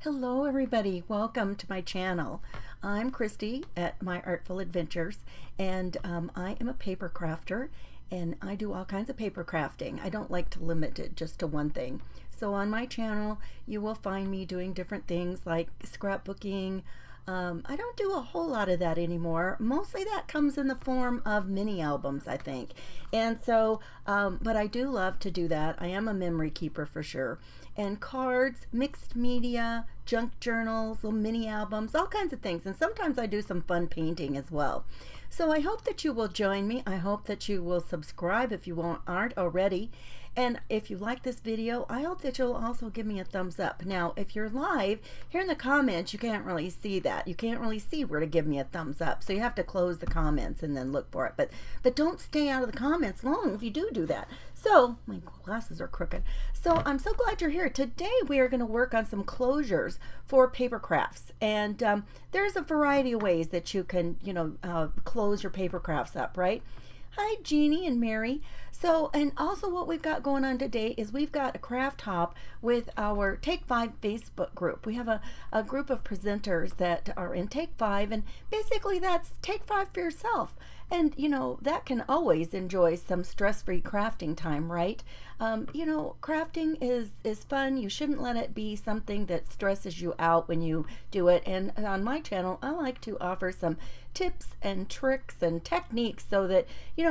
Hello everybody, welcome to my channel. I'm Christy at My Artful Adventures, and I am a paper crafter, and I do all kinds of paper crafting. I don't like to limit it just to one thing. So on my channel you will find me doing different things like scrapbooking. I don't do a whole lot of that anymore. Mostly that comes in the form of mini albums, I think. And so, but I do love to do that. I am a memory keeper for sure. And cards, mixed media, junk journals, little mini albums, all kinds of things. And sometimes I do some fun painting as well. So I hope that you will join me. I hope that you will subscribe if you aren't already. And if you like this video, I hope that you'll also give me a thumbs up. Now, if you're live, here in the comments, you can't really see that. You can't really see where to give me a thumbs up. So you have to close the comments and then look for it. But don't stay out of the comments long if you do that. So, my glasses are crooked. So I'm so glad you're here. Today we are going to work on some closures for paper crafts. And there's a variety of ways that you can, close your paper crafts up, right? Hi, Jeannie and Mary. So, and also what we've got going on today is we've got a craft hop with our Take 5 Facebook group. We have a group of presenters that are in Take 5, and basically that's Take 5 for yourself. And, that can always enjoy some stress-free crafting time, right? Crafting is fun. You shouldn't let it be something that stresses you out when you do it. And on my channel, I like to offer some tips and tricks and techniques so that,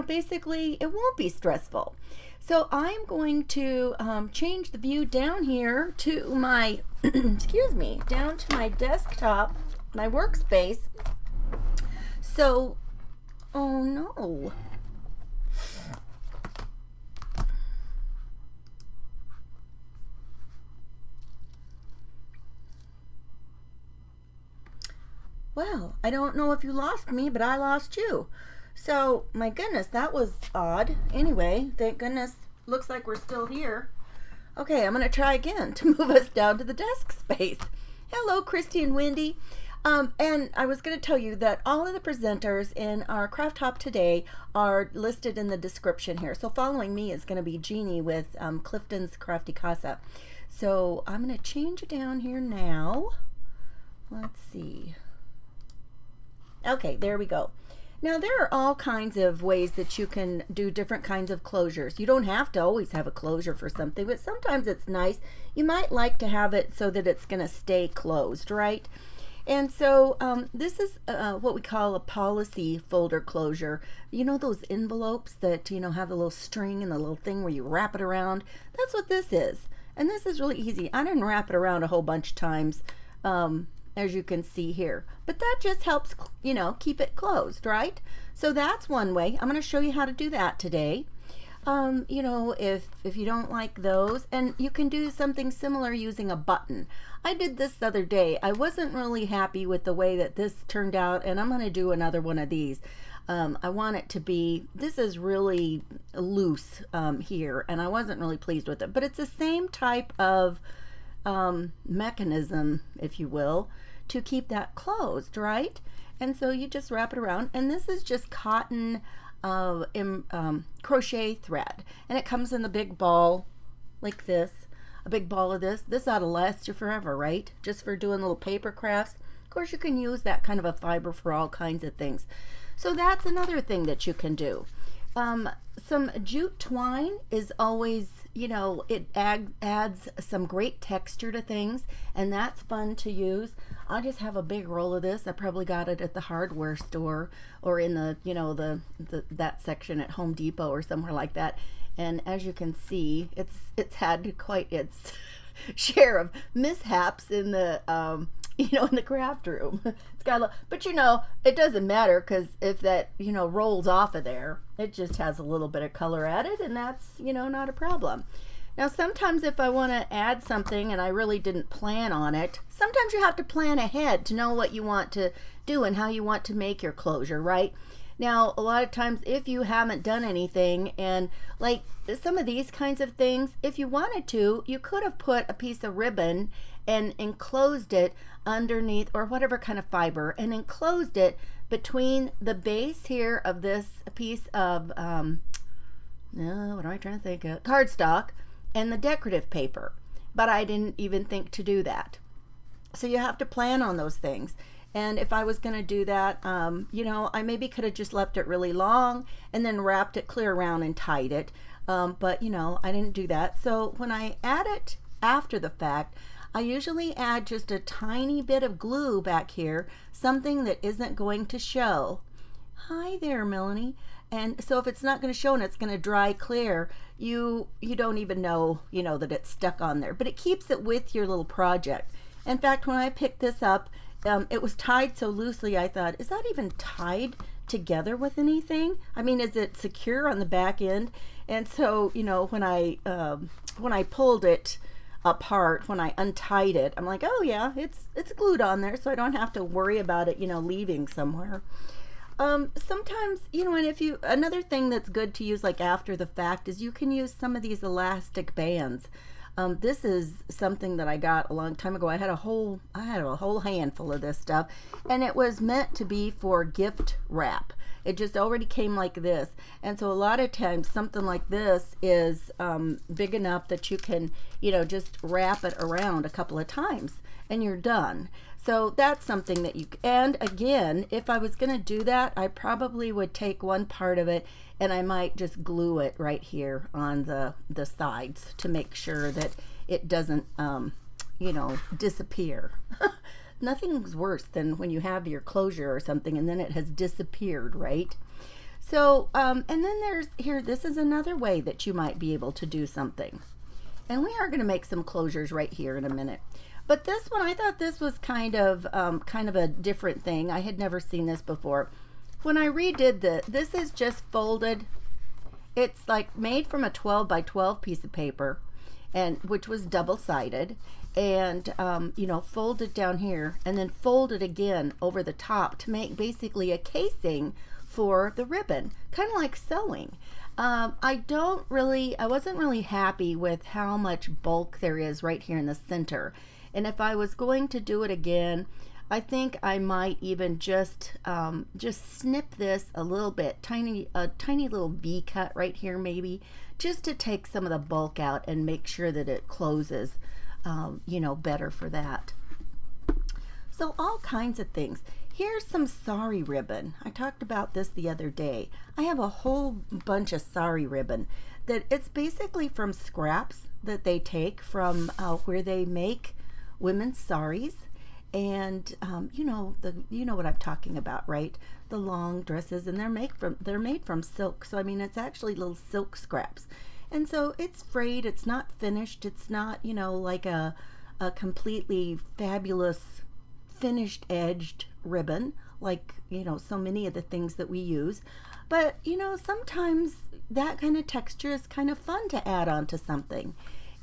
basically it won't be stressful. So I'm going to change the view down here to my, excuse me, down to my desktop, my workspace. So, oh no. Well, I don't know if you lost me, but I lost you. So, my goodness, that was odd. Anyway, thank goodness, looks like we're still here. Okay, I'm going to try again to move us down to the desk space. Hello, Christy and Wendy. And I was going to tell you that all of the presenters in our craft hop today are listed in the description here. So following me is going to be Jeannie with Clifton's Crafty Casa. So I'm going to change it down here now. Let's see. Okay, there we go. Now there are all kinds of ways that you can do different kinds of closures. You don't have to always have a closure for something, but sometimes it's nice. You might like to have it so that it's going to stay closed, right? And so this is what we call a policy folder closure. You know those envelopes that, have the little string and the little thing where you wrap it around? That's what this is. And this is really easy. I didn't wrap it around a whole bunch of times, as you can see here. But that just helps, keep it closed, right? So that's one way. I'm going to show you how to do that today. If you don't like those, and you can do something similar using a button. I did this the other day. I wasn't really happy with the way that this turned out, and I'm going to do another one of these. I want it to be, this is really loose here, and I wasn't really pleased with it, but it's the same type of mechanism, if you will, to keep that closed, right? And so you just wrap it around, and this is just cotton crochet thread, and it comes in the big ball like this, a big ball of this ought to last you forever, right? Just for doing little paper crafts. Of course, you can use that kind of a fiber for all kinds of things. So that's another thing that you can do. Some jute twine is always, it adds some great texture to things, and that's fun to use. I just have a big roll of this. I probably got it at the hardware store or in the, that section at Home Depot or somewhere like that. And as you can see, it's had quite its share of mishaps in the in the craft room. It's got but it doesn't matter, because if that rolls off of there, it just has a little bit of color added, and that's not a problem. Now sometimes if I want to add something and I really didn't plan on it, sometimes you have to plan ahead to know what you want to do and how you want to make your closure, right? Now, a lot of times if you haven't done anything, and like some of these kinds of things, if you wanted to, you could have put a piece of ribbon and enclosed it underneath, or whatever kind of fiber, and enclosed it between the base here of this piece of, what am I trying to think of? Cardstock and the decorative paper. But I didn't even think to do that. So you have to plan on those things. And if I was going to do that, I maybe could have just left it really long and then wrapped it clear around and tied it. But I didn't do that. So when I add it after the fact, I usually add just a tiny bit of glue back here, something that isn't going to show. Hi there, Melanie. And so if it's not going to show and it's going to dry clear, you don't even know, that it's stuck on there. But it keeps it with your little project. In fact, when I picked this up, it was tied so loosely, I thought, is that even tied together with anything? I mean, is it secure on the back end? And so, when I pulled it apart, when I untied it, I'm like, oh yeah, it's glued on there, so I don't have to worry about it, leaving somewhere. Sometimes, and another thing that's good to use like after the fact is you can use some of these elastic bands. This is something that I got a long time ago. I had a whole handful of this stuff, and it was meant to be for gift wrap. It just already came like this, and so a lot of times something like this is big enough that you can, just wrap it around a couple of times, and you're done. So that's something that and again, if I was going to do that, I probably would take one part of it and I might just glue it right here on the sides to make sure that it doesn't, disappear. Nothing's worse than when you have your closure or something and then it has disappeared, right? So, and then this is another way that you might be able to do something. And we are going to make some closures right here in a minute. But this one, I thought this was kind of a different thing. I had never seen this before. When I redid this is just folded. It's like made from a 12 by 12 piece of paper, and which was double-sided, and folded down here, and then folded again over the top to make basically a casing for the ribbon, kind of like sewing. I wasn't really happy with how much bulk there is right here in the center. And if I was going to do it again, I think I might even just snip this a little bit, a tiny little V cut right here maybe, just to take some of the bulk out and make sure that it closes, better for that. So all kinds of things. Here's some sari ribbon. I talked about this the other day. I have a whole bunch of sari ribbon that it's basically from scraps that they take from where they make women's saris, and you know what I'm talking about, right? The long dresses, and they're made from silk. So I mean, it's actually little silk scraps, and so it's frayed. It's not finished. It's not like a completely fabulous finished edged ribbon like so many of the things that we use. But sometimes that kind of texture is kind of fun to add on to something.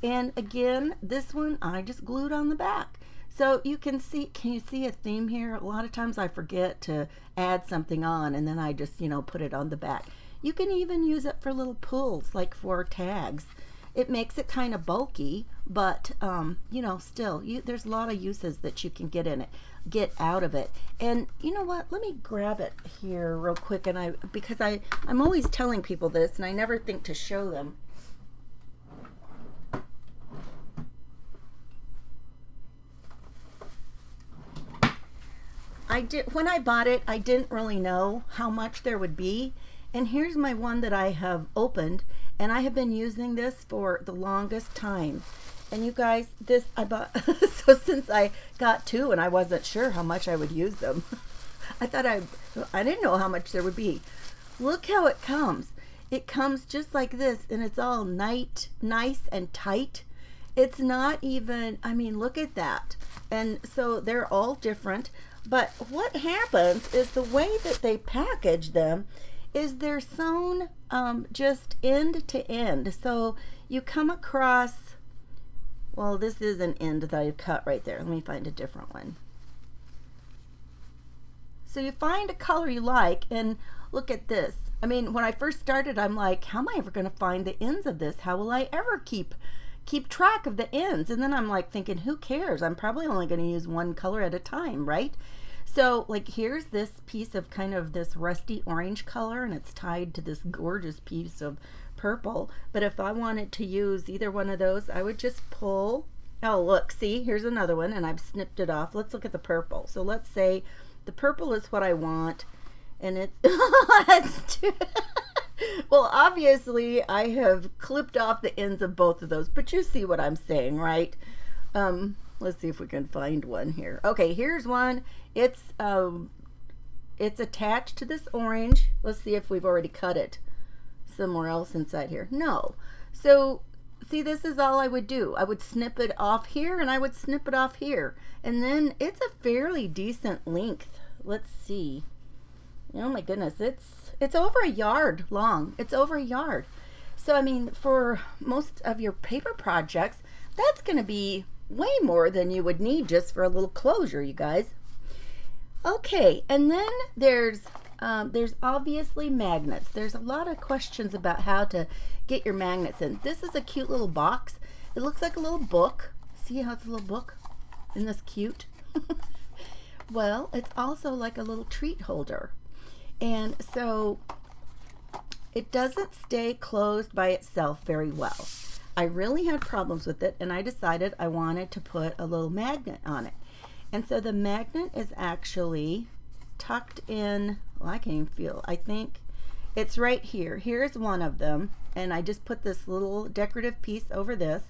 And again, this one I just glued on the back. So can you see a theme here? A lot of times I forget to add something on and then I just, put it on the back. You can even use it for little pulls, like for tags. It makes it kind of bulky, but, still, there's a lot of uses that you can get out of it. And you know what? Let me grab it here real quick. And because I'm always telling people this and I never think to show them. When I bought it, I didn't really know how much there would be. And here's my one that I have opened, and I have been using this for the longest time. And you guys, this I bought, so since I got two and I wasn't sure how much I would use them, I thought I didn't know how much there would be. Look how it comes. It comes just like this, and it's all nice and tight. It's not even, look at that. And so they're all different. But what happens is the way that they package them is they're sewn just end to end. So you come across, well, this is an end that I cut right there. Let me find a different one. So you find a color you like, and look at this. When I first started, I'm like, how am I ever going to find the ends of this? How will I ever keep track of the ends? And then I'm like thinking, who cares? I'm probably only going to use one color at a time, right? So like here's this piece of kind of this rusty orange color, and it's tied to this gorgeous piece of purple. But if I wanted to use either one of those, I would just pull Oh, look, see, here's another one, and I've snipped it off. Let's look at the purple. So let's say the purple is what I want, and it's, well, obviously, I have clipped off the ends of both of those, but you see what I'm saying, right? Let's see if we can find one here. Okay, here's one. It's attached to this orange. Let's see if we've already cut it somewhere else inside here. No. So see, this is all I would do. I would snip it off here, and I would snip it off here, and then it's a fairly decent length. Let's see. Oh my goodness, it's over a yard long. It's over a yard. So I mean, for most of your paper projects, that's going to be way more than you would need just for a little closure, you guys. Okay, and then there's obviously magnets. There's a lot of questions about how to get your magnets in. This is a cute little box. It looks like a little book. See how it's a little book? Isn't this cute? Well, it's also like a little treat holder. And so it doesn't stay closed by itself very well. I really had problems with it, and I decided I wanted to put a little magnet on it. And so the magnet is actually tucked in, well, I can't even feel, I think it's right here. Here's one of them, and I just put this little decorative piece over this,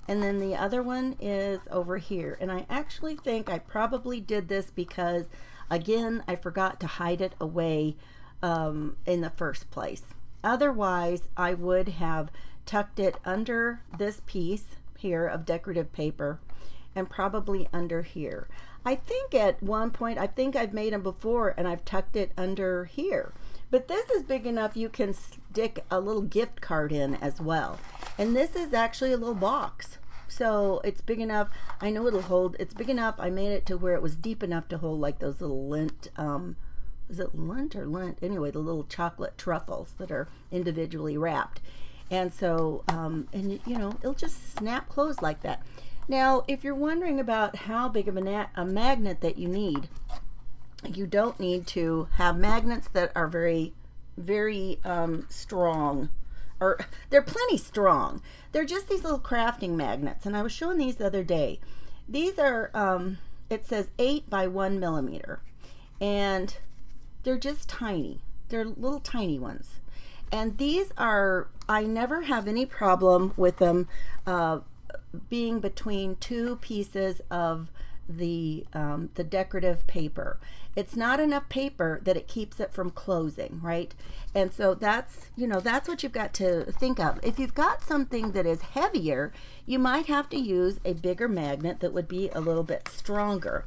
and then the other one is over here. And I actually think I probably did this because, again, I forgot to hide it away in the first place. Otherwise, I would have tucked it under this piece here of decorative paper, and probably under here. I think at one point, I think I've made them before, and I've tucked it under here. But this is big enough you can stick a little gift card in as well. And this is actually a little box. So it's big enough. I know it'll hold. It's big enough. I made it to where it was deep enough to hold like those little lint. Is it lint or lint? Anyway, the little chocolate truffles that are individually wrapped. And so, and you know, it'll just snap closed like that. Now, if you're wondering about how big of a magnet that you need, you don't need to have magnets that are very, very strong, or they're plenty strong. They're just these little crafting magnets, and I was showing these the other day. These are, it says 8 by 1 millimeter, and they're just tiny. They're little tiny ones. And these are, I never have any problem with them being between two pieces of the decorative paper. It's not enough paper that it keeps it from closing, right? And so that's, you know, that's what you've got to think of. If you've got something that is heavier, you might have to use a bigger magnet that would be a little bit stronger.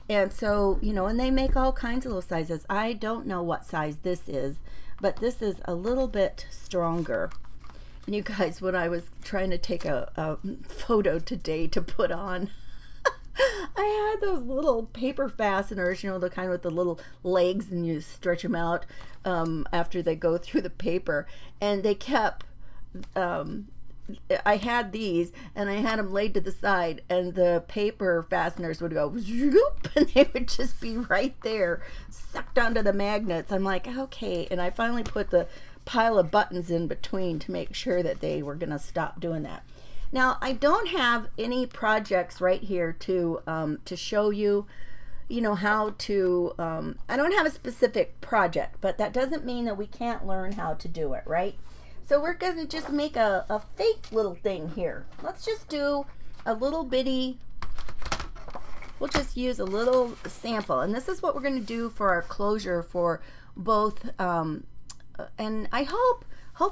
And so, you know, and they make all kinds of little sizes. I don't know what size this is, but this is a little bit stronger. And you guys, when I was trying to take a photo today to put on, I had those little paper fasteners, you know, the kind with the little legs, and you stretch them out after they go through the paper. And they kept, I had these, and I had them laid to the side, and the paper fasteners would go zoop, and they would just be right there, sucked onto the magnets. I'm like, okay. And I finally put the pile of buttons in between to make sure that they were going to stop doing that. Now, I don't have any projects right here to show you, you know, how to, I don't have a specific project, but that doesn't mean that we can't learn how to do it, right? So we're going to just make a fake little thing here. Let's just do a little bitty, we'll just use a little sample. And this is what we're going to do for our closure for both, and I hope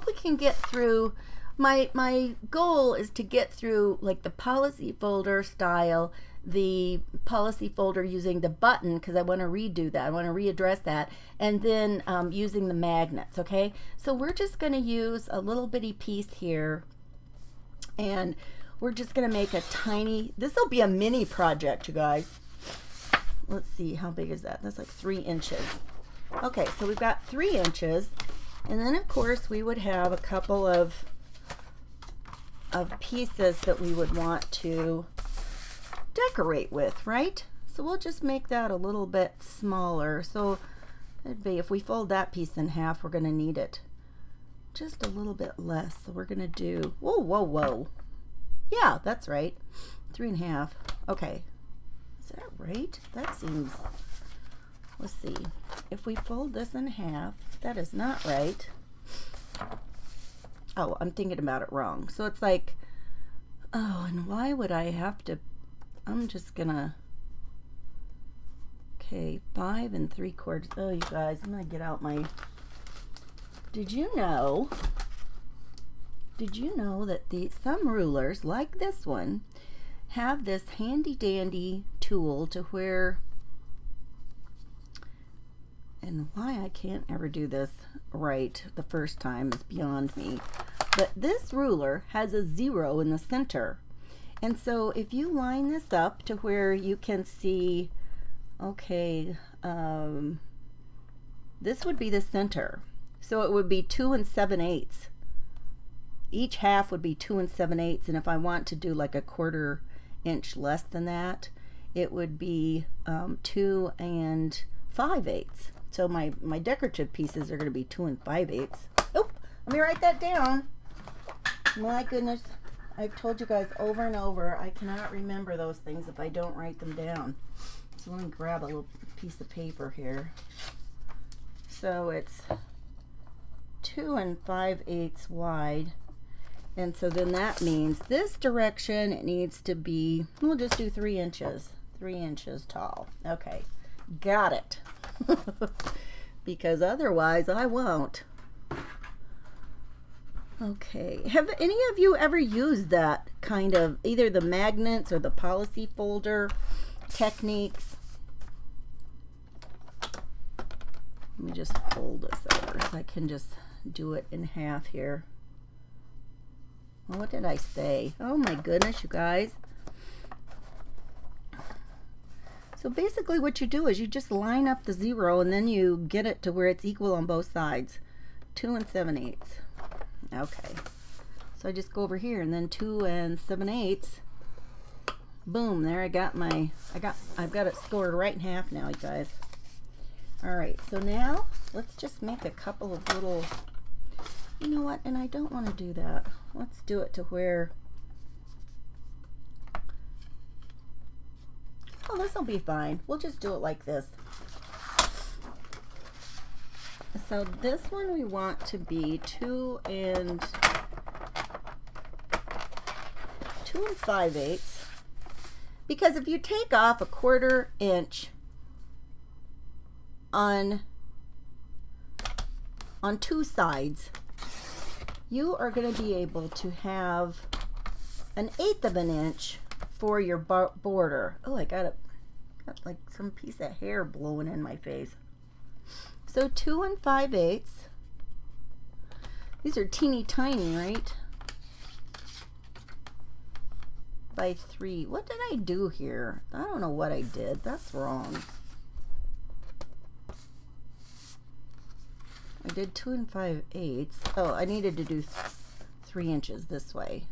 we can get through. My goal is to get through like the policy folder style, the policy folder using the button, because I want to redo that. I want to readdress that, and then using the magnets. Okay, so we're just going to use a little bitty piece here, and we're just going to make a tiny, this will be a mini project, you guys. Let's see, how big is that? That's like 3 inches. Okay, so we've got 3 inches, and then of course we would have a couple of pieces that we would want to decorate with, right? So we'll just make that a little bit smaller. So it'd be, if we fold that piece in half, we're going to need it just a little bit less. So we're going to do, whoa, whoa, whoa. Yeah, that's right. 3.5. Okay. Is that right? That seems, let's see. If we fold this in half, that is not right. Oh, I'm thinking about it wrong. So it's like, oh, and why would I have to, I'm just gonna, okay, 5 3/4. Oh, you guys, I'm gonna get out my, did you know that some rulers, like this one, have this handy dandy tool to where, and why I can't ever do this right the first time is beyond me. But this ruler has a 0 in the center. And so if you line this up to where you can see, okay, this would be the center. So it would be 2 7/8. Each half would be 2 7/8. And if I want to do like a 1/4 inch less than that, it would be 2 5/8. So my decorative pieces are going to be 2 5/8. Oh, let me write that down. My goodness, I've told you guys over and over, I cannot remember those things if I don't write them down. So let me grab a little piece of paper here. So it's 2 5/8 wide. And so then that means this direction, it needs to be, we'll just do 3 inches. 3 inches tall. Okay, got it. Because otherwise I won't. Okay, have any of you ever used that kind of, either the magnets or the policy folder techniques? Let me just fold this over so I can just do it in half here. Well, what did I say? Oh my goodness, you guys. So basically what you do is you just line up the 0 and then you get it to where it's equal on both sides. 2 7/8. Okay. So I just go over here and then 2 7/8. Boom, there I've got it scored right in half now, you guys. All right, so now let's just make a couple of little, you know what, and I don't want to do that. Let's do it to where, oh, this will be fine. We'll just do it like this. So this one we want to be 2 5/8, because if you take off a 1/4 inch on 2 sides, you are going to be able to have 1/8 of an inch for your border. Oh, I got like some piece of hair blowing in my face. So 2 5/8. These are teeny tiny, right? By 3. What did I do here? I don't know what I did. That's wrong. I did 2 5/8. Oh, I needed to do 3 inches this way.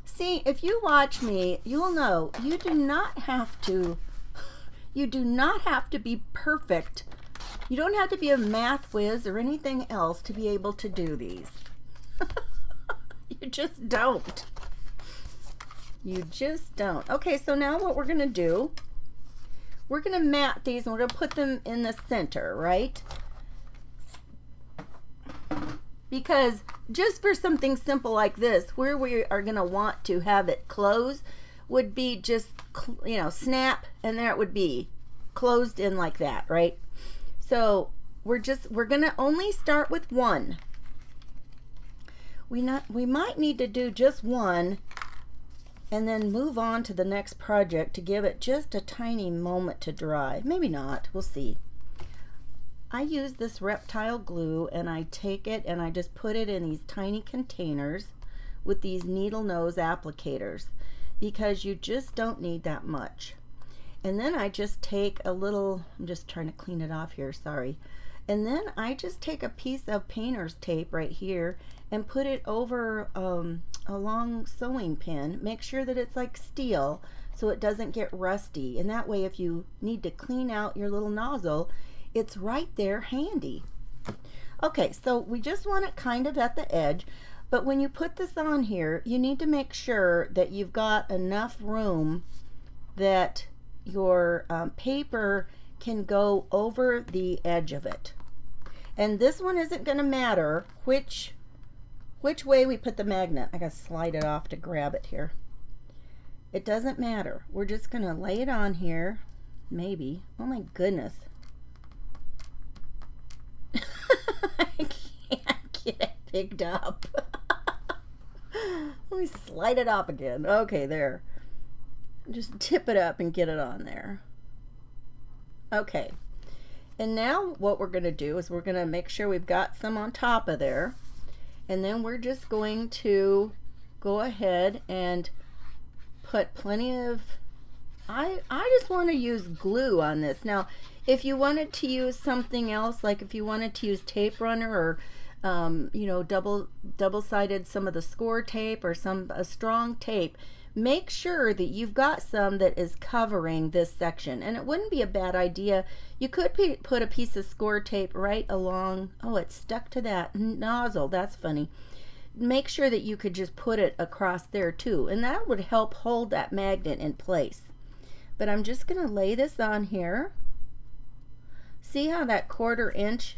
See, if you watch me, you'll know you do not have to be perfect. You don't have to be a math whiz or anything else to be able to do these. You just don't. You just don't. Okay, so now what we're going to do, we're going to mat these and we're going to put them in the center, right? Because just for something simple like this, where we are going to want to have it close would be just, you know, snap, and there it would be closed in like that, right? So we're going to only start with one. We might need to do just one and then move on to the next project to give it just a tiny moment to dry. Maybe not, we'll see. I use this reptile glue and I take it and I just put it in these tiny containers with these needle nose applicators, because you just don't need that much. And then I just take a little, I'm just trying to clean it off here, sorry. And then I just take a piece of painter's tape right here and put it over a long sewing pin. Make sure that it's like steel so it doesn't get rusty. And that way if you need to clean out your little nozzle, it's right there handy. Okay, so we just want it kind of at the edge. But when you put this on here, you need to make sure that you've got enough room that your paper can go over the edge of it. And this one isn't going to matter which way we put the magnet. I got to slide it off to grab it here. It doesn't matter. We're just going to lay it on here. Maybe. Oh my goodness. I can't get it picked up. Let me slide it off again. Okay, there. Just tip it up and get it on there. Okay. And now what we're going to do is we're going to make sure we've got some on top of there. And then we're just going to go ahead and put plenty of, I just want to use glue on this. Now, if you wanted to use something else, like if you wanted to use tape runner or you know, double-sided some of the score tape or a strong tape, make sure that you've got some that is covering this section. And it wouldn't be a bad idea. You could put a piece of score tape right along. Oh, it's stuck to that nozzle. That's funny. Make sure that you could just put it across there too, and that would help hold that magnet in place. But I'm just going to lay this on here. See how that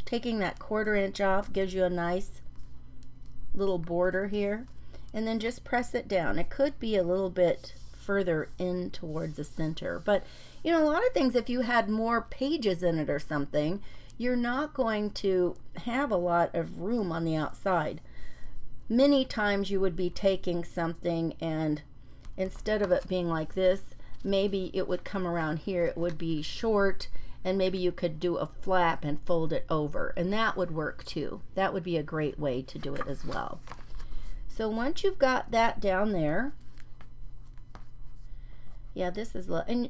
taking that 1/4 inch off gives you a nice little border here? And then just press it down. It could be a little bit further in towards the center. But, you know, a lot of things, if you had more pages in it or something, you're not going to have a lot of room on the outside. Many times you would be taking something and instead of it being like this, maybe it would come around here. It would be short, and maybe you could do a flap and fold it over, and that would work too. That would be a great way to do it as well. So once you've got that down there, yeah, this is, and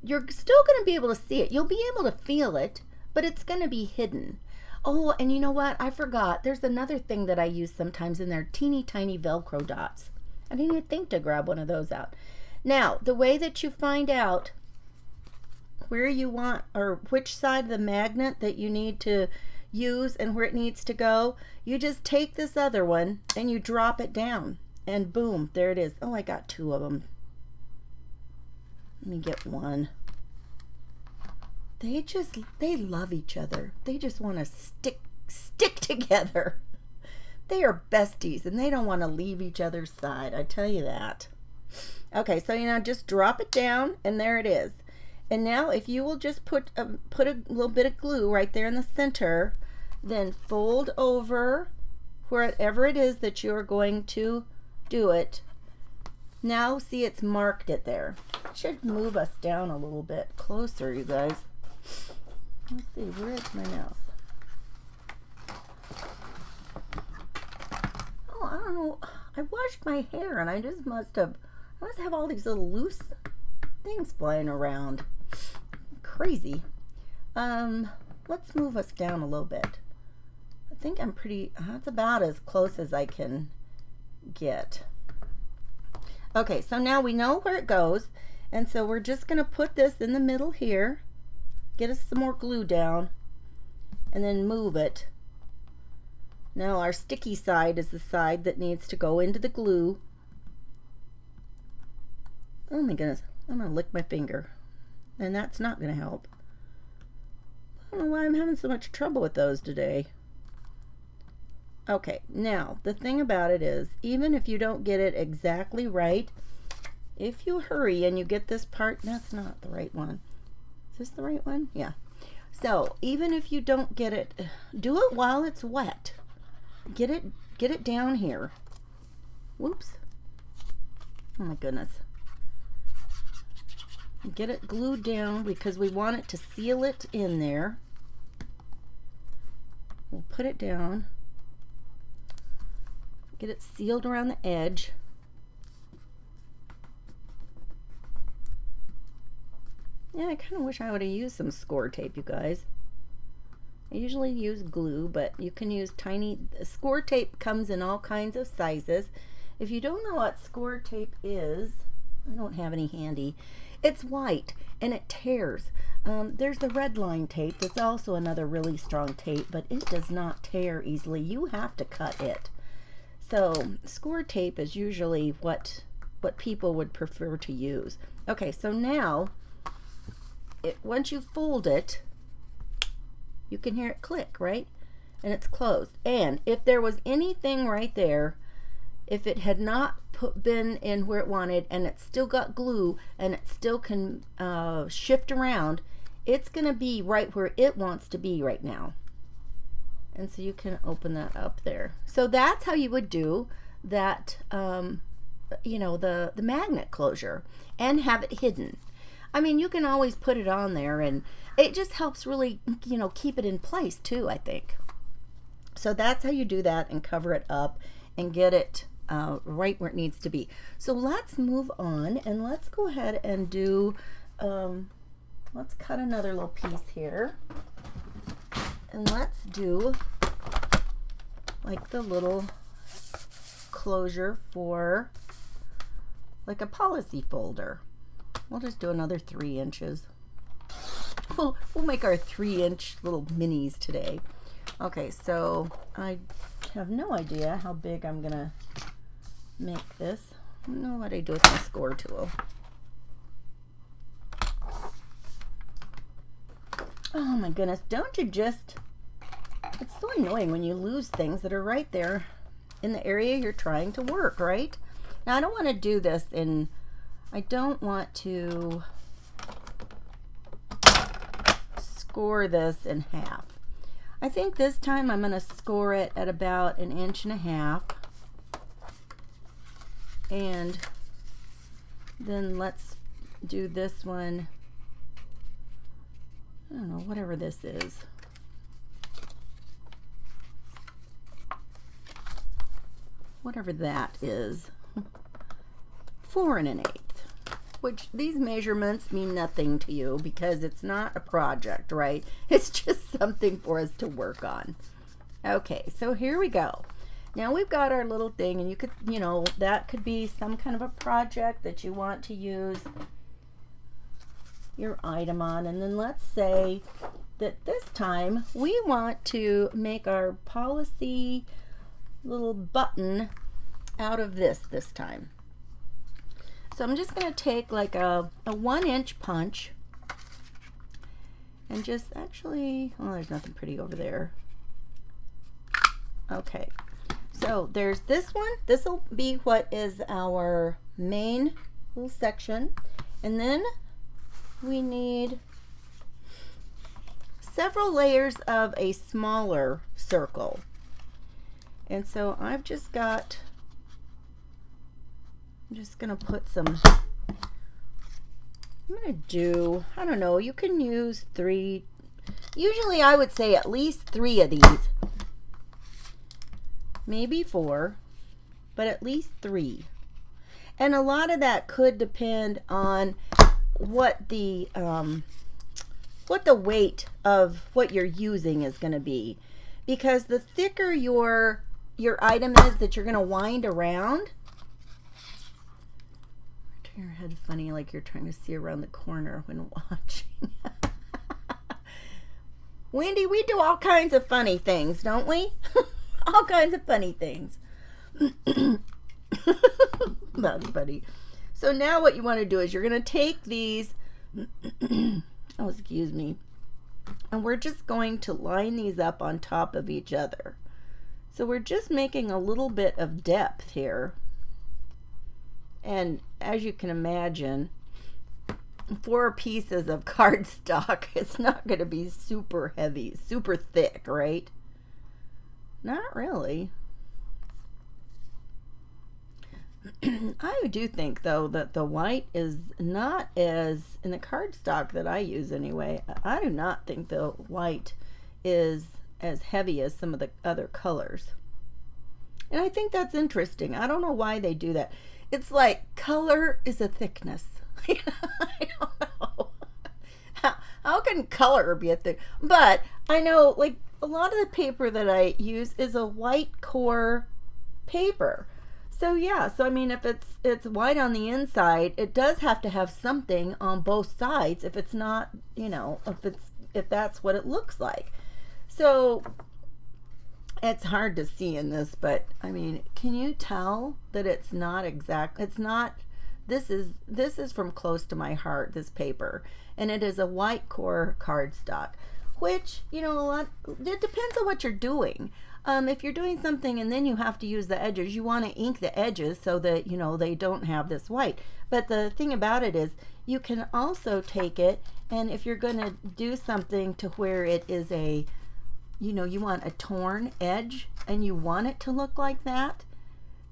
you're still going to be able to see it. You'll be able to feel it, but it's going to be hidden. Oh, and you know what? I forgot. There's another thing that I use sometimes in there, teeny tiny Velcro dots. I didn't even think to grab one of those out. Now, the way that you find out where you want, or which side of the magnet that you need to use and where it needs to go, you just take this other one and you drop it down, and boom, there it is. Oh, I got 2 of them. Let me get one. They love each other. They just want to stick together. They are besties and they don't want to leave each other's side. I tell you that. Okay, so you know, just drop it down and there it is. And now if you will just put a little bit of glue right there in the center, then fold over wherever it is that you're going to do it. Now see, it's marked it there. It should move us down a little bit closer, you guys. Let's see, where is my mouse? Oh, I don't know. I washed my hair and I must have all these little loose things flying around. Crazy. Let's move us down a little bit. I think I'm pretty, that's about as close as I can get. Okay, so now we know where it goes, and so we're just going to put this in the middle here, get us some more glue down, and then move it. Now our sticky side is the side that needs to go into the glue. Oh my goodness, I'm going to lick my finger, and that's not going to help. I don't know why I'm having so much trouble with those today. Okay, now the thing about it is, even if you don't get it exactly right, if you hurry and you get this part, that's not the right one. Is this the right one? Yeah. So even if you don't get it, do it while it's wet. Get it down here. Whoops. Oh my goodness. Get it glued down because we want it to seal it in there. We'll put it down. Get it sealed around the edge. Yeah, I kind of wish I would have used some score tape, you guys. I usually use glue, but you can use tiny... Score tape comes in all kinds of sizes. If you don't know what score tape is, I don't have any handy. It's white and it tears. There's the red line tape. That's also another really strong tape, but it does not tear easily. You have to cut it. So score tape is usually what people would prefer to use. Okay, so now once you fold it, you can hear it click, right? And it's closed. And if there was anything right there, if it had not been in where it wanted and it still got glue and it still can shift around, it's going to be right where it wants to be right now. And so you can open that up there. So that's how you would do that, you know, the magnet closure, and have it hidden. I mean, you can always put it on there, and it just helps really, you know, keep it in place too, I think. So that's how you do that and cover it up and get it right where it needs to be. So let's move on, and let's go ahead and do, let's cut another little piece here. And let's do like the little closure for like a policy folder. We'll just do another 3 inches. We'll make our 3-inch little minis today. Okay, so I have no idea how big I'm gonna make this. I don't know what I do with my score tool. Oh my goodness, don't you just, it's so annoying when you lose things that are right there in the area you're trying to work, right? Now I don't want to do this in, I don't want to score this in half. I think this time I'm going to score it at about 1.5 inches. And then let's do this one, I don't know, whatever this is. Whatever that is. 4 1/8. Which these measurements mean nothing to you because it's not a project, right? It's just something for us to work on. Okay, so here we go. Now we've got our little thing, and you could, you know, that could be some kind of a project that you want to use your item on. And then let's say that this time we want to make our policy little button out of this time. So I'm just going to take like a 1-inch punch and just actually, oh, there's nothing pretty over there. Okay, so there's this one. This will be what is our main little section. And then we need several layers of a smaller circle. And so I've just got, I'm just going to put some, I'm going to do, I don't know, you can use 3, usually I would say at least 3 of these, maybe 4, but at least 3. And a lot of that could depend on what the weight of what you're using is going to be, because the thicker your item is that you're going to wind around. Turn your head funny like you're trying to see around the corner when watching. Wendy, we do all kinds of funny things, don't we? All kinds of funny things. That's funny. So now what you want to do is you're going to take these, oh, excuse me, and we're just going to line these up on top of each other. So we're just making a little bit of depth here. And as you can imagine, 4 pieces of cardstock, it's not going to be super heavy, super thick, right? Not really. I do think, though, that the white is not as, in the cardstock that I use anyway, I do not think the white is as heavy as some of the other colors. And I think that's interesting. I don't know why they do that. It's like color is a thickness. I don't know. How can color be a thick? But I know, like, a lot of the paper that I use is a white core paper. So yeah, so I mean, if it's white on the inside, it does have to have something on both sides. If it's not, you know, if that's what it looks like. So, It's hard to see in this, but I mean, can you tell that it's not exact? It's not. This is from close to my heart, this paper, and it is a white core cardstock, which, you know, it depends on what you're doing. If you're doing something and then you have to use the edges, you want to ink the edges so that, you know, they don't have this white. But the thing about it is you can also take it, and if you're going to do something to where it is a, you know, you want a torn edge and you want it to look like that,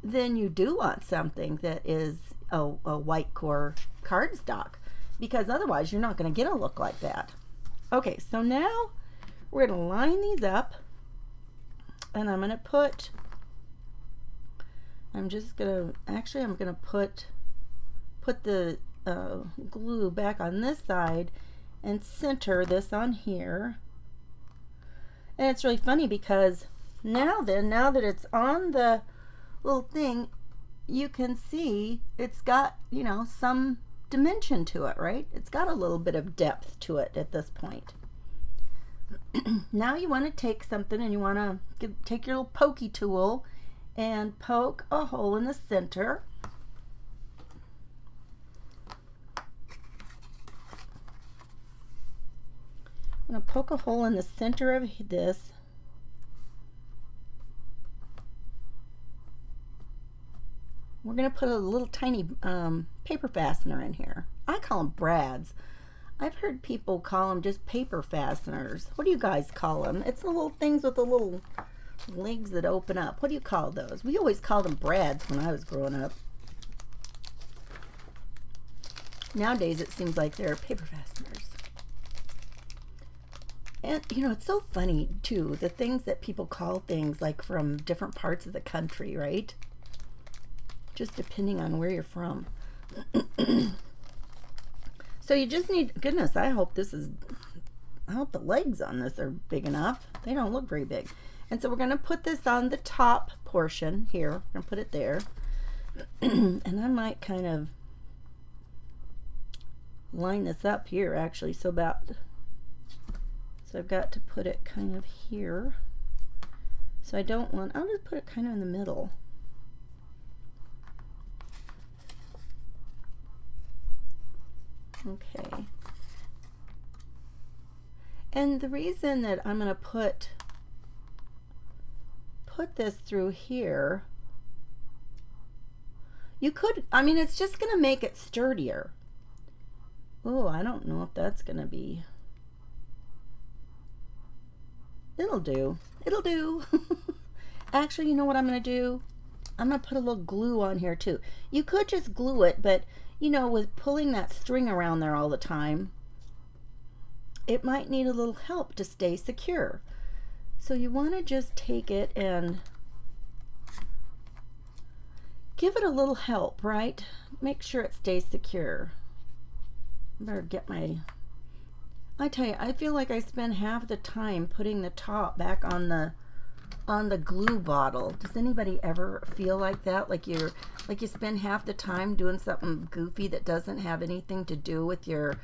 then you do want something that is a white core cardstock, because otherwise you're not going to get a look like that. Okay, so now we're going to line these up, and I'm going to put, I'm going to put the glue back on this side and center this on here. And it's really funny because now that it's on the little thing, you can see it's got, you know, some dimension to it, right? It's got a little bit of depth to it at this point. Now you want to take something and you want to take your little pokey tool and poke a hole in the center. I'm going to poke a hole in the center of this. We're going to put a little tiny paper fastener in here. I call them brads. I've heard people call them just paper fasteners. What do you guys call them? It's the little things with the little legs that open up. What do you call those? We always called them brads when I was growing up. Nowadays it seems like they're paper fasteners. And you know, it's so funny too, the things that people call things like from different parts of the country, right? Just depending on where you're from. So you just need, goodness, I hope the legs on this are big enough. They don't look very big. And so we're going to put this on the top portion here. We're going to put it there. And I might kind of line this up here actually. So I've got to put it kind of here. So I'll just put it kind of in the middle. Okay. And the reason that I'm going to put this through here, you could, I mean, it's just going to make it sturdier. Oh, I don't know if that's going to be, it'll do. It'll do. Actually, you know what I'm going to do? I'm going to put a little glue on here too. You could just glue it, but you know, with pulling that string around there all the time, it might need a little help to stay secure. So you want to just take it and give it a little help, right? Make sure it stays secure. I better get I tell you, I feel like I spend half the time putting the top back on the glue bottle. Does anybody ever feel like that? Like you spend half the time doing something goofy that doesn't have anything to do with your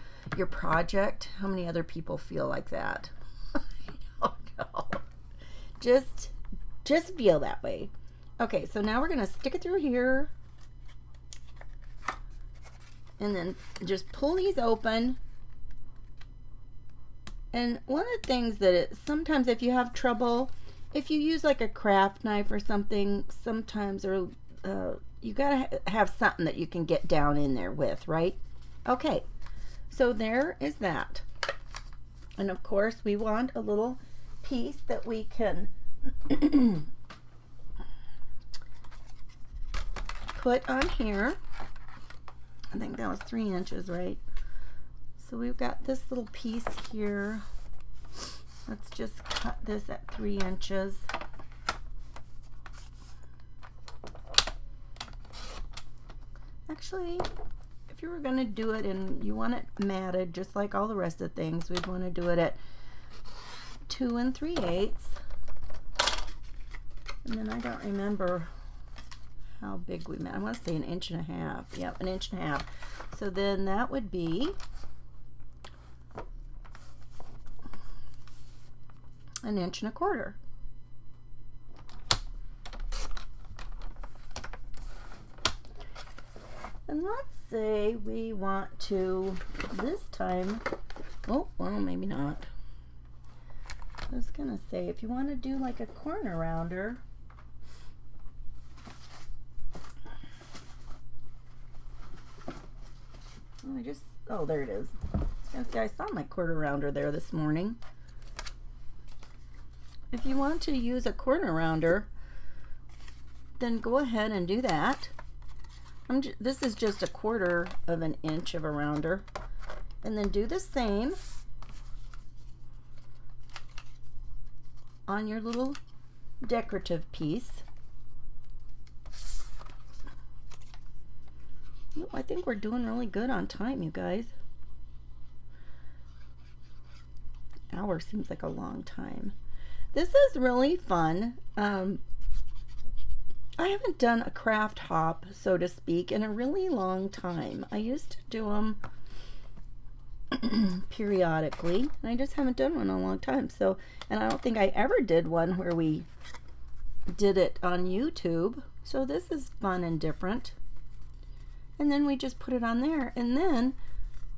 project? How many other people feel like that? I don't know. Just feel that way. Okay, so now we're going to stick it through here. And then just pull these open. And one of the things that sometimes if you have trouble, if you use like a craft knife or something, sometimes you gotta have something that you can get down in there with, right? Okay, so there is that. And of course we want a little piece that we can put on here. I think that was 3 inches, right? So we've got this little piece here. Let's just cut this at 3 inches. Actually, if you were going to do it and you want it matted, just like all the rest of the things, we'd want to do it at 2 3/8. And then I don't remember how big we meant. I want to say 1.5 inches. Yep, 1.5 inches. So then that would be 1 1/4 inches. And let's say we want to, this time, oh, well, maybe not. I was going to say, if you want to do like a corner rounder, oh, there it is. I was going to say, I saw my quarter rounder there this morning. If you want to use a corner rounder, then go ahead and do that. This is just 1/4 of an inch of a rounder. And then do the same on your little decorative piece. Oh, I think we're doing really good on time, you guys. An hour seems like a long time. This is really fun. I haven't done a craft hop, so to speak, in a really long time. I used to do them periodically, and I just haven't done one in a long time. So, and I don't think I ever did one where we did it on YouTube. So this is fun and different. And then we just put it on there, and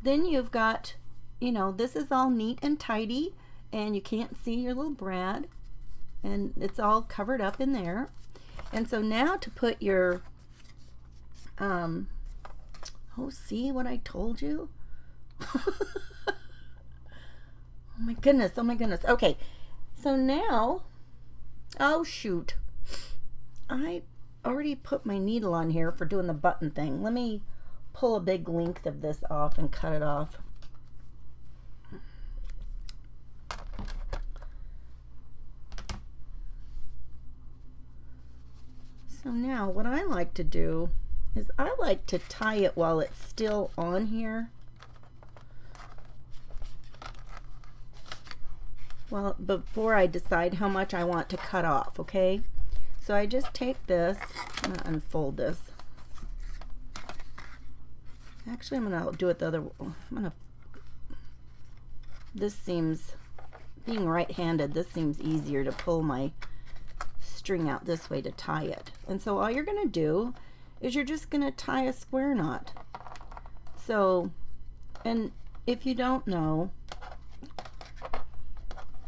then you've got, you know, this is all neat and tidy, and you can't see your little brad, and it's all covered up in there. And so now to put your, oh, see what I told you? Oh my goodness, oh my goodness. Okay, so now, oh shoot, I already put my needle on here for doing the button thing. Let me pull a big length of this off and cut it off. So now what I like to do is I like to tie it while it's still on here. Well, before I decide how much I want to cut off, okay? So I just take this, I'm gonna unfold this. Actually, I'm gonna do it the other way. This seems, being right-handed, this seems easier to pull my string out this way to tie it. And so all you're going to do is you're just going to tie a square knot. So, and if you don't know,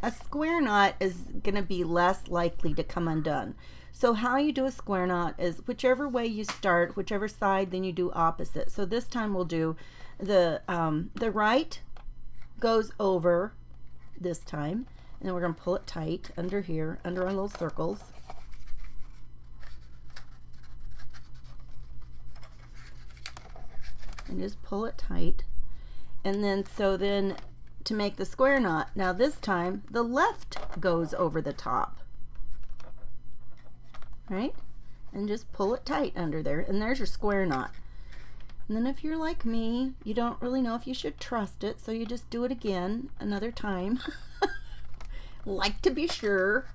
a square knot is going to be less likely to come undone. So how you do a square knot is whichever way you start, whichever side, then you do opposite. So this time we'll do the right goes over this time, and then we're going to pull it tight under here, under our little circles. And just pull it tight. And then, so then to make the square knot, now this time the left goes over the top. Right? And just pull it tight under there, and there's your square knot. And then if you're like me, you don't really know if you should trust it, so you just do it again another time. Like to be sure.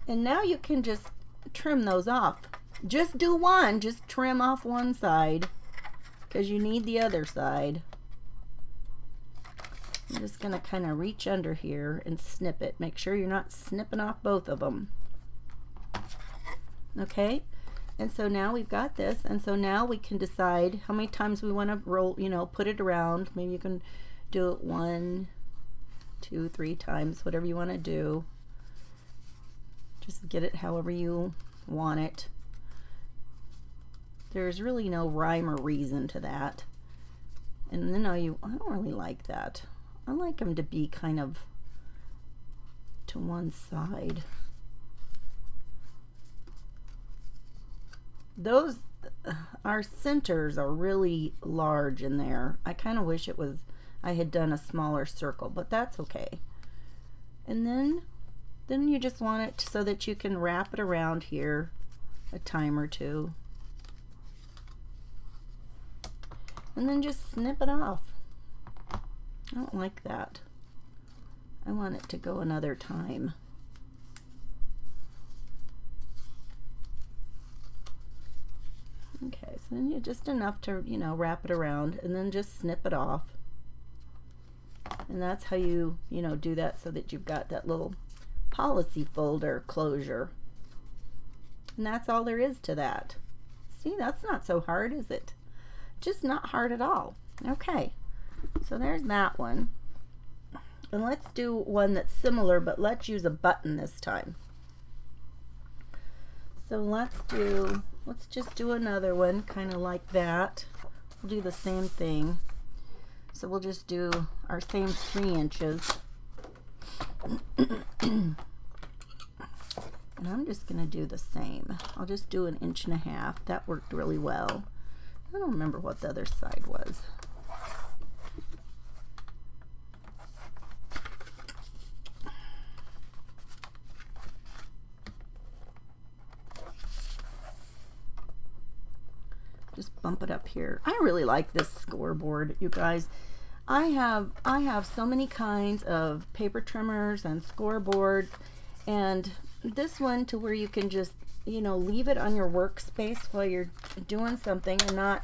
And now you can just trim those off. Just do one, just trim off one side, because you need the other side. I'm just going to kind of reach under here and snip it. Make sure you're not snipping off both of them. Okay? And so now we've got this, and so now we can decide how many times we want to roll, you know, put it around. Maybe you can do it 1, 2, 3 times, whatever you want to do. Just get it however you want it. There's really no rhyme or reason to that. And then I don't really like that. I like them to be kind of to one side. Those, our centers are really large in there. I kind of wish I had done a smaller circle, but that's okay. And then you just want it so that you can wrap it around here a time or two. And then just snip it off. I don't like that. I want it to go another time. Okay, so then you just enough to, you know, wrap it around and then just snip it off. And that's how you know, do that so that you've got that little policy folder closure. And that's all there is to that. See, that's not so hard, is it? Just not hard at all. Okay, so there's that one. And let's do one that's similar, but let's use a button this time. So let's just do another one kind of like that. We'll do the same thing. So we'll just do our same 3 inches. And I'm just going to do the same. I'll just do 1.5 inches. That worked really well. I don't remember what the other side was. Just bump it up here. I really like this scoreboard, you guys. I have so many kinds of paper trimmers and scoreboards, and this one to where you can just, you know, leave it on your workspace while you're doing something and not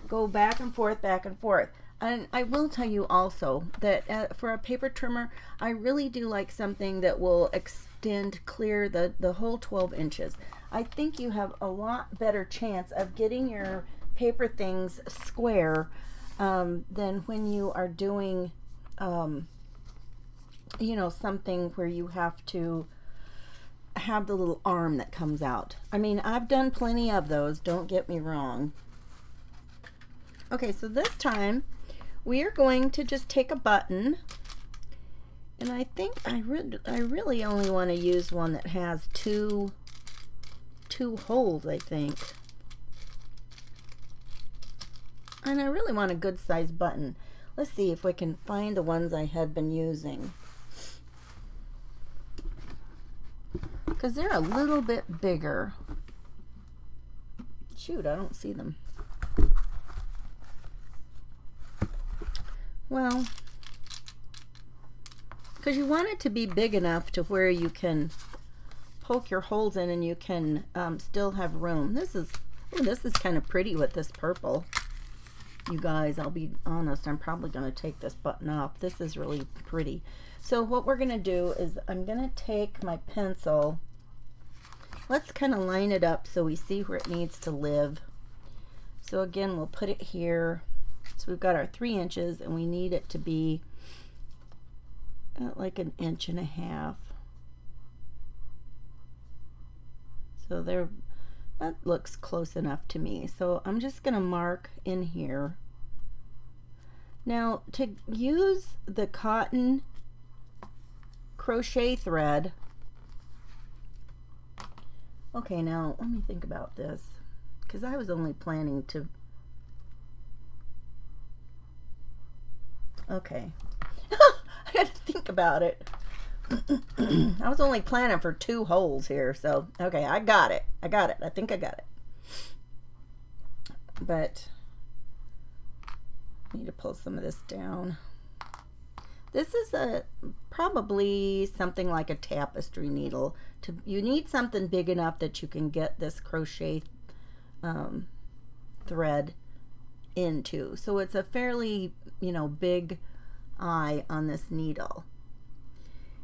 go back and forth, back and forth. And I will tell you also that for a paper trimmer, I really do like something that will extend clear the whole 12 inches. I think you have a lot better chance of getting your paper things square than when you are doing, you know, something where you have to have the little arm that comes out. I mean, I've done plenty of those, don't get me wrong. Okay, so this time we are going to just take a button, and I think I really only want to use one that has two holes, I think. And I really want a good size button. Let's see if we can find the ones I had been using, because they're a little bit bigger. Shoot, I don't see them. Well, because you want it to be big enough to where you can poke your holes in and you can still have room. This is kind of pretty with this purple. You guys, I'll be honest, I'm probably going to take this button off. This is really pretty. So what we're going to do is I'm going to take my pencil. Let's kind of line it up so we see where it needs to live. So again, we'll put it here. So we've got our 3 inches, and we need it to be like 1.5 inches. So there, that looks close enough to me. So I'm just going to mark in here. Now, to use the cotton crochet thread, okay, now let me think about this, because I was only planning to, okay, I had to think about it. I was only planning for 2 holes here, so okay, I got it. I think I got it. But I need to pull some of this down. This is probably something like a tapestry needle. You need something big enough that you can get this crochet thread into. So it's a fairly, you know, big eye on this needle.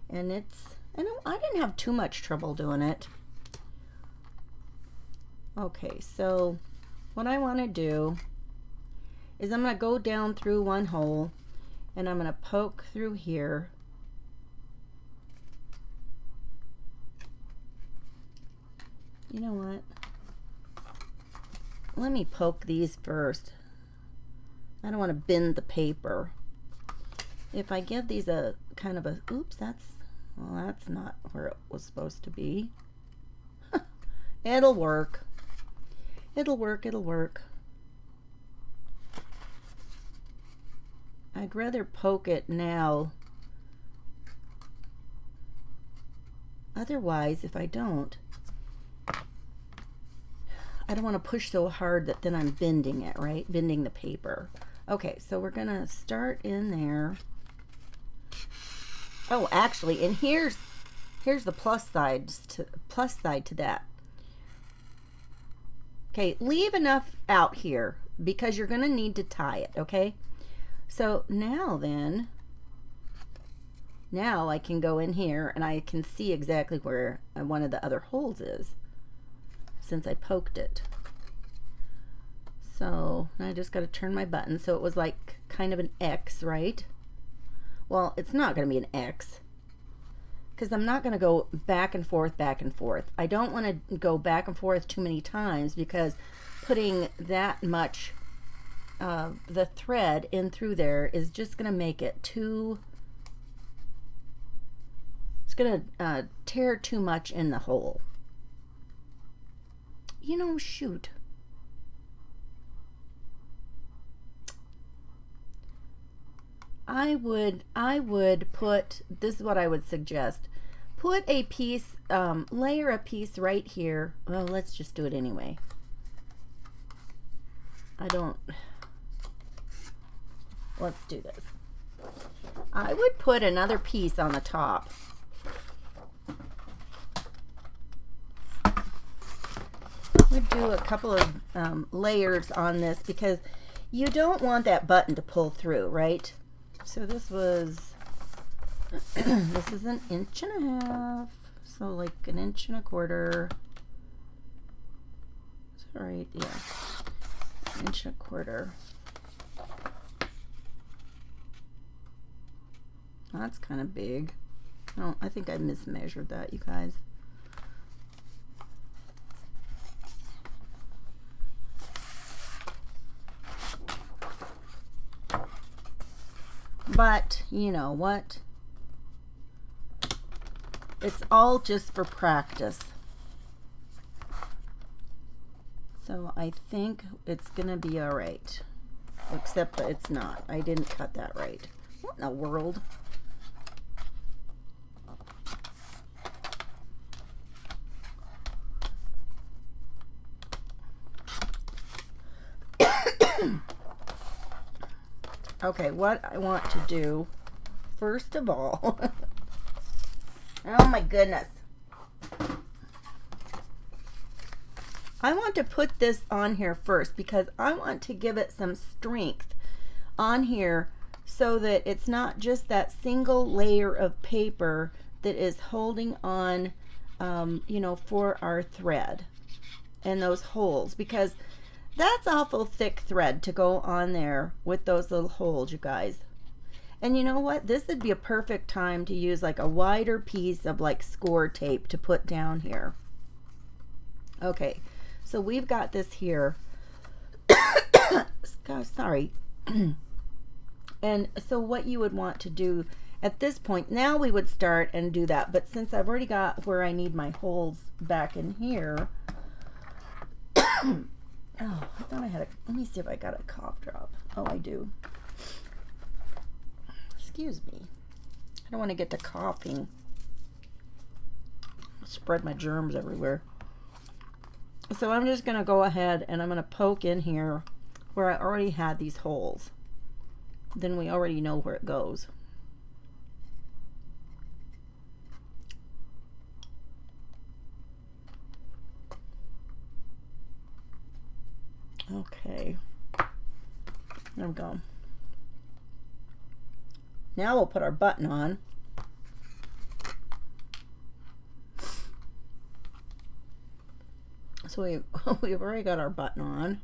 And I didn't have too much trouble doing it. Okay, so what I want to do is I'm going to go down through one hole, and I'm going to poke through here. You know what? Let me poke these first. I don't want to bend the paper. If I give these a kind of a, oops, that's not where it was supposed to be. It'll work. It'll work. I'd rather poke it now. Otherwise, if I don't want to push so hard that then I'm bending it, right? Bending the paper. Okay, so we're going to start in there. Oh, actually, and here's the plus side to that. Okay, leave enough out here because you're going to need to tie it, okay? So now I can go in here and I can see exactly where one of the other holes is since I poked it. So I just got to turn my button. So it was like kind of an X, right? Well, it's not going to be an X because I'm not going to go back and forth, back and forth. I don't want to go back and forth too many times because putting that much the thread in through there is just going to make it too, it's going to tear too much in the hole. You know, shoot. I would put, this is what I would suggest. Put a piece, layer a piece right here. Well, let's just do it anyway. Let's do this. I would put another piece on the top. We'd do a couple of layers on this because you don't want that button to pull through, right? So this was, this is 1.5 inches, so like 1.25 inches. Is that right? Yeah, 1.25 inches. That's kind of big. Oh, I think I mismeasured that, you guys. But you know what? It's all just for practice. So I think it's gonna be all right. Except that it's not. I didn't cut that right. What in the world? Okay, what I want to do, first of all, oh my goodness. I want to put this on here first because I want to give it some strength on here so that it's not just that single layer of paper that is holding on, you know, for our thread and those holes, because that's awful thick thread to go on there with those little holes, you guys. And you know what? This would be a perfect time to use like a wider piece of like score tape to put down here. Okay, so we've got this here. Gosh, sorry. And so what you would want to do at this point, now we would start and do that. But since I've already got where I need my holes back in here, oh, I thought I had a, let me see if I got a cough drop. Oh, I do. Excuse me. I don't want to get to coughing. Spread my germs everywhere. So I'm just going to go ahead and I'm going to poke in here where I already had these holes. Then we already know where it goes. Okay, there we go. Now we'll put our button on. So we've already got our button on.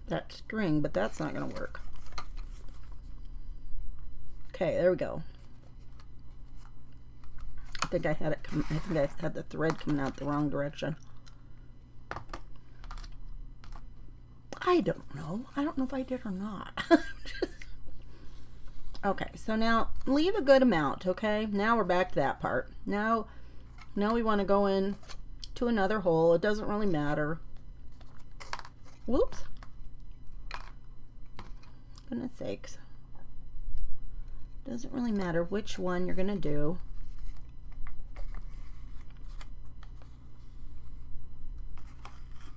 That string, but that's not going to work. Okay, there we go. I think I had it. I think I had the thread coming out the wrong direction. I don't know. I don't know if I did or not. Okay, so now leave a good amount, okay? Now we're back to that part. Now we want to go in to another hole. It doesn't really matter. Whoops. Goodness sakes. Doesn't really matter which one you're going to do.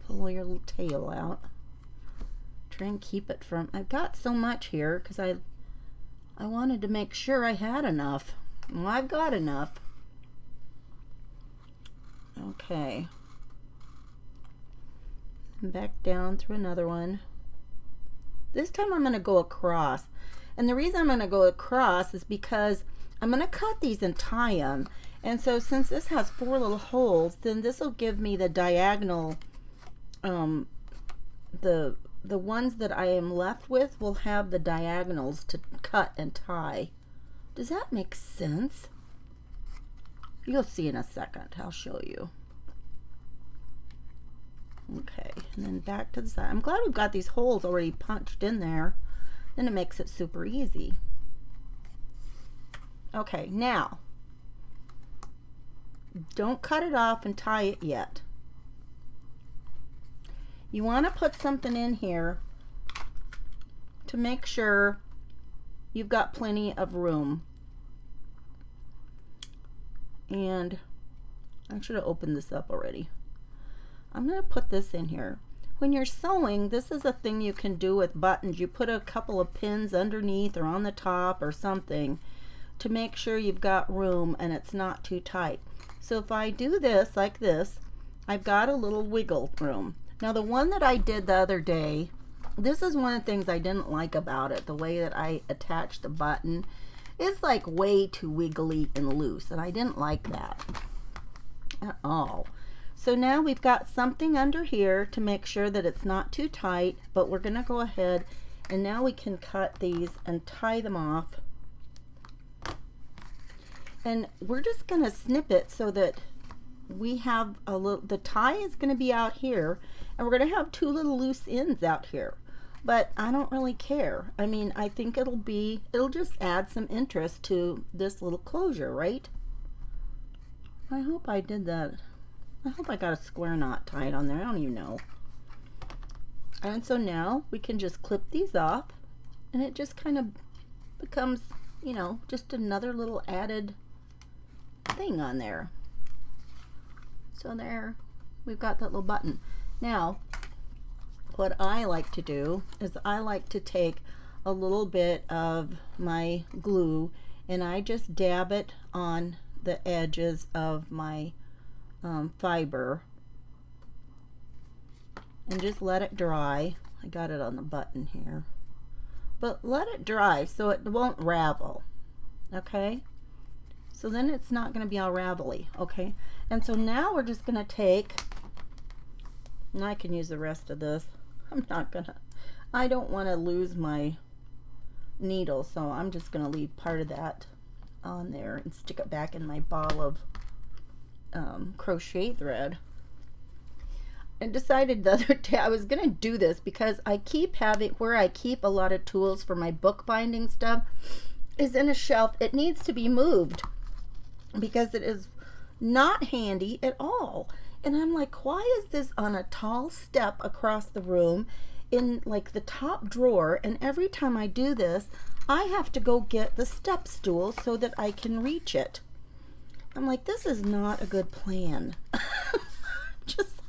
Pull your little tail out. Try and keep it from, I've got so much here because I wanted to make sure I had enough. Well, I've got enough. Okay. Back down through another one. This time I'm going to go across. And the reason I'm going to go across is because I'm going to cut these and tie them. And so since this has 4 little holes, then this will give me the diagonal the ones that I am left with will have the diagonals to cut and tie. Does that make sense? You'll see in a second. I'll show you. Okay, and then back to the side. I'm glad we've got these holes already punched in there. Then it makes it super easy. Okay, now, don't cut it off and tie it yet. You want to put something in here to make sure you've got plenty of room. And I should have opened this up already. I'm going to put this in here. When you're sewing, this is a thing you can do with buttons. You put a couple of pins underneath or on the top or something to make sure you've got room and it's not too tight. So if I do this like this, I've got a little wiggle room. Now the one that I did the other day, this is one of the things I didn't like about it. The way that I attached the button is like way too wiggly and loose, and I didn't like that at all. So now we've got something under here to make sure that it's not too tight, but we're going to go ahead and now we can cut these and tie them off. And we're just going to snip it so that we have a little, the tie is going to be out here, and we're going to have two little loose ends out here. But I don't really care. I mean, I think it'll just add some interest to this little closure, right? I hope I did that. I hope I got a square knot tied on there. I don't even know. And so now we can just clip these off, and it just kind of becomes, you know, just another little added thing on there. So there, we've got that little button. Now, what I like to do is I like to take a little bit of my glue and I just dab it on the edges of my fiber and just let it dry. I got it on the button here, but let it dry so it won't ravel. Okay, so then it's not going to be all ravelly. Okay, and so now we're just going to take, and I can use the rest of this. I don't want to lose my needle, so I'm just going to leave part of that on there and stick it back in my ball of crochet thread. And decided the other day I was going to do this because I keep having, where I keep a lot of tools for my bookbinding stuff is in a shelf. It needs to be moved because it is not handy at all. And I'm like, why is this on a tall step across the room in like the top drawer? And every time I do this, I have to go get the step stool so that I can reach it. I'm like, this is not a good plan.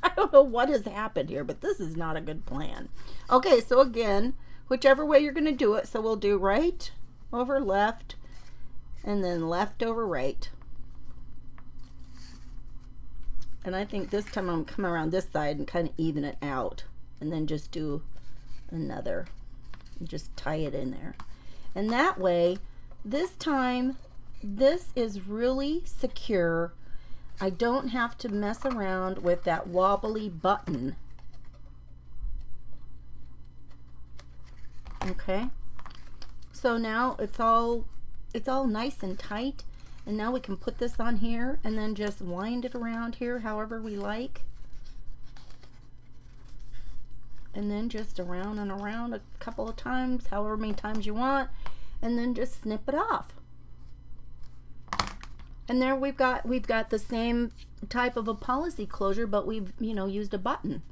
I don't know what has happened here, but this is not a good plan. Okay, so again, whichever way you're going to do it, so we'll do right over left and then left over right. And I think this time I'm coming around this side and kind of even it out, and then just do another and just tie it in there. And that way, this time, this is really secure. I don't have to mess around with that wobbly button. Okay, so now it's all nice and tight. And now we can put this on here and then just wind it around here however we like. And then just around and around a couple of times, however many times you want, and then just snip it off. And there we've got the same type of a policy closure, but we've, you know, used a button.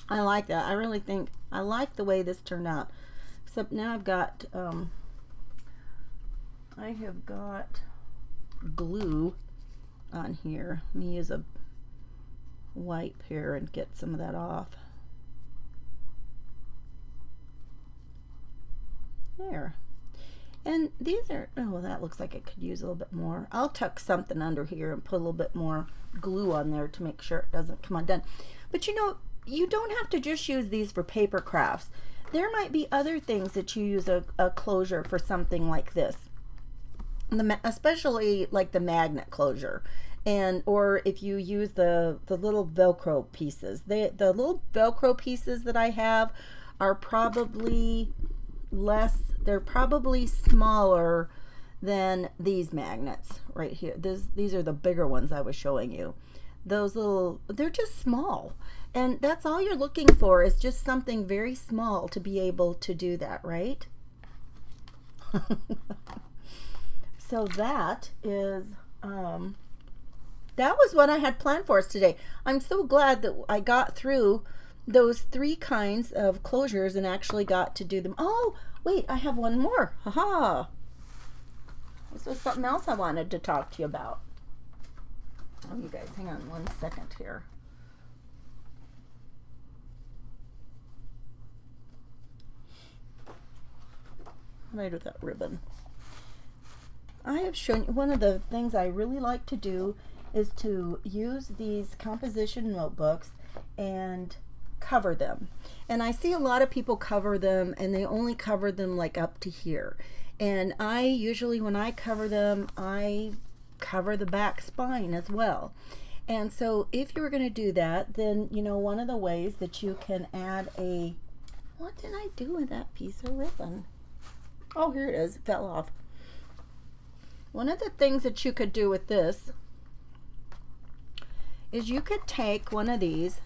I like that. I really think I like the way this turned out. Except now I've got I have got glue on here. Let me use a wipe here and get some of that off. There. And these are, oh, that looks like it could use a little bit more. I'll tuck something under here and put a little bit more glue on there to make sure it doesn't come undone. But you know, you don't have to just use these for paper crafts. There might be other things that you use a closure for, something like this. Especially like the magnet closure. And or if you use the little Velcro pieces, the little Velcro pieces that I have are probably less, they're probably smaller than these magnets right here. These are the bigger ones I was showing you. Those little, they're just small, and that's all you're looking for, is just something very small to be able to do that, right? So that is that was what I had planned for us today. I'm so glad that I got through those 3 kinds of closures and actually got to do them. Oh, wait, I have one more. Haha. This was something else I wanted to talk to you about. Oh, you guys, hang on 1 second here. What did I do with that ribbon? I have shown you, one of the things I really like to do is to use these composition notebooks and cover them. And I see a lot of people cover them and they only cover them like up to here. And I usually, when I cover them, I cover the back spine as well. And so if you were going to do that, then, you know, one of the ways that you can add a, what did I do with that piece of ribbon? Oh, here it is. It fell off. One of the things that you could do with this is you could take one of these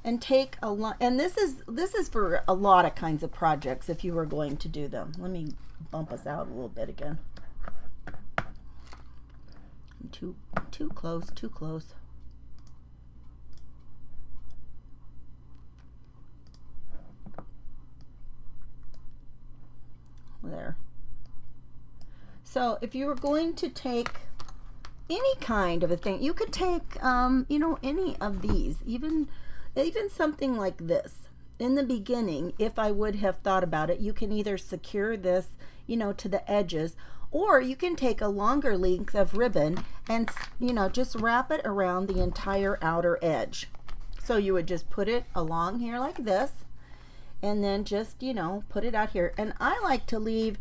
and take a lot, and this is for a lot of kinds of projects if you were going to do them. Let me bump us out a little bit again. Too close, too close. There. So if you were going to take any kind of a thing, you could take you know, any of these, even something like this. In the beginning, if I would have thought about it, you can either secure this, you know, to the edges, or you can take a longer length of ribbon and, you know, just wrap it around the entire outer edge. So you would just put it along here like this, and then just, you know, put it out here. And I like to leave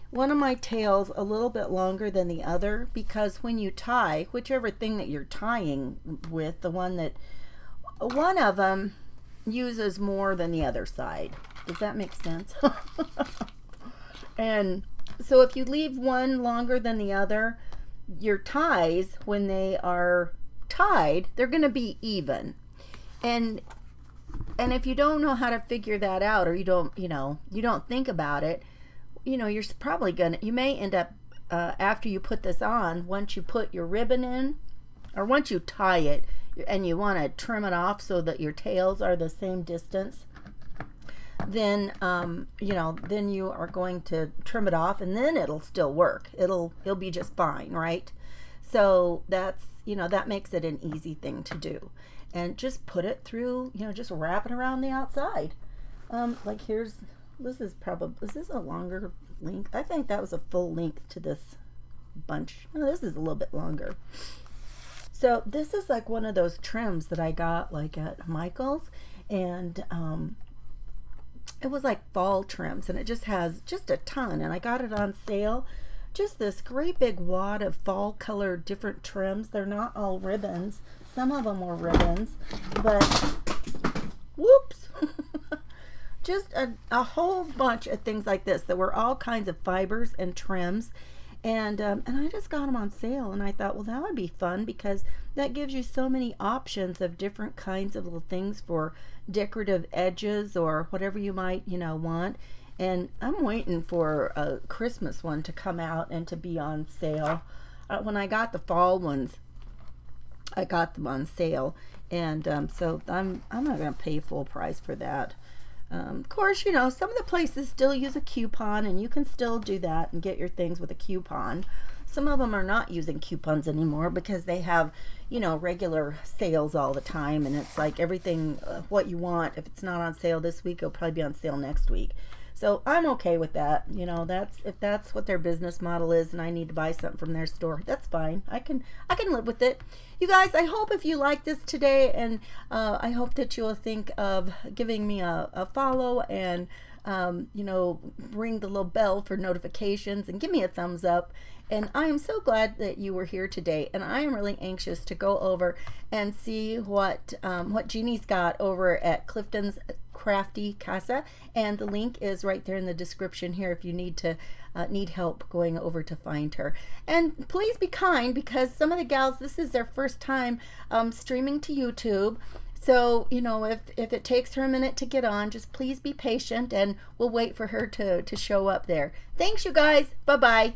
one of my tails a little bit longer than the other, because when you tie, whichever thing that you're tying with, one of them uses more than the other side. Does that make sense? And so if you leave one longer than the other, your ties, when they are tied, they're going to be even. And if you don't know how to figure that out, or you don't think about it, you know, you're probably you may end up, after you put this on, once you put your ribbon in, or once you tie it, and you want to trim it off so that your tails are the same distance, then you know, then you are going to trim it off, and then it'll still work. It'll be just fine, right? So that's, you know, that makes it an easy thing to do. And just put it through, you know, just wrap it around the outside. Like is this a longer length? I think that was a full length to this bunch. No, this is a little bit longer. So this is like one of those trims that I got like at Michael's, and it was like fall trims, and it just has just a ton, and I got it on sale. Just this great big wad of fall colored different trims. They're not all ribbons. Some of them were ribbons, but whoops. Just a whole bunch of things like this that were all kinds of fibers and trims. And I just got them on sale, and I thought, well, that would be fun, because that gives you so many options of different kinds of little things for decorative edges or whatever you might, you know, want. And I'm waiting for a Christmas one to come out and to be on sale. When I got the fall ones, I got them on sale, and so I'm not going to pay full price for that. Of course, you know, some of the places still use a coupon, and you can still do that and get your things with a coupon. Some of them are not using coupons anymore because they have, you know, regular sales all the time, and it's like everything, what you want, if it's not on sale this week, it'll probably be on sale next week. So I'm okay with that. You know, if that's what their business model is, and I need to buy something from their store, that's fine. I can live with it. You guys, I hope if you like this today, and I hope that you'll think of giving me a follow and you know, ring the little bell for notifications and give me a thumbs up. And I am so glad that you were here today, and I am really anxious to go over and see what Jeannie's got over at Clifton's Crafty Casa, and the link is right there in the description here if you need help going over to find her. And please be kind, because some of the gals, this is their first time streaming to YouTube. So, you know, if it takes her a minute to get on, just please be patient, and we'll wait for her to show up there. Thanks, you guys. Bye-bye.